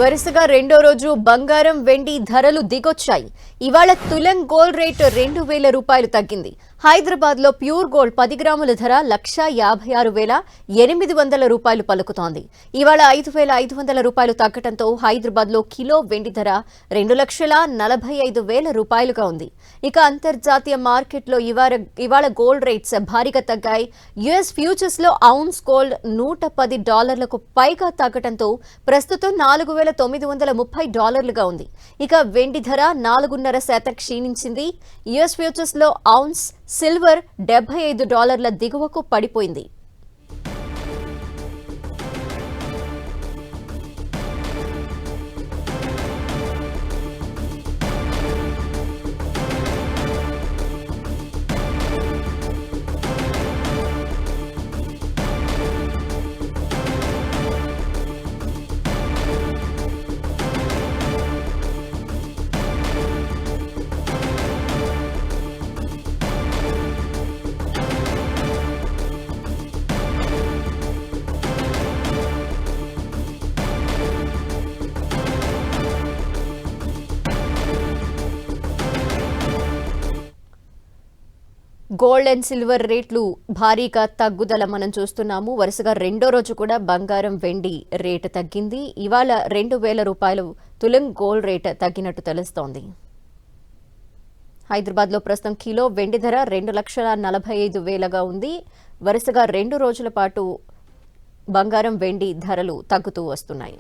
వరుసగా రెండో రోజు బంగారం వెండి ధరలు దిగొచ్చాయి. ఇవాళ తులం గోల్డ్ రేట్ 2000 రూపాయలు తగ్గింది. హైదరాబాద్ లో ప్యూర్ గోల్డ్ 10 గ్రాముల ధర 1,56,800 రూపాయలు పలుకుతోంది. ఇవాళ 5,500 రూపాయలు తగ్గడంతో హైదరాబాద్ లో కిలో వెండి ధర 2,45,000 రూపాయలుగా ఉంది. ఇక అంతర్జాతీయ మార్కెట్లో ఇవాళ గోల్డ్ రేట్స్ భారీగా తగ్గాయి. యుఎస్ ఫ్యూచర్స్ లో ఔన్స్ గోల్డ్ $110 పైగా తగ్గడంతో ప్రస్తుతం $4,930 ఉంది. ఇక వెండి ధర 4.5% క్షీణించింది. యుఎస్ ఫ్యూచర్స్ లో ఔన్స్ సిల్వర్ $75 దిగువకు పడిపోయింది. గోల్డ్ అండ్ సిల్వర్ రేట్లు భారీగా తగ్గుదల మనం చూస్తున్నాము. వరుసగా రెండో రోజు కూడా బంగారం వెండి రేటు తగ్గింది. ఇవాళ 2,000 రూపాయలు తులం గోల్డ్ రేట్ తగ్గినట్టు తెలుస్తోంది. హైదరాబాద్ లో ప్రస్తుతం కిలో వెండి ధర 2,45,000గా ఉంది. వరుసగా 2 రోజుల పాటు బంగారం వెండి ధరలు తగ్గుతూ వస్తున్నాయి.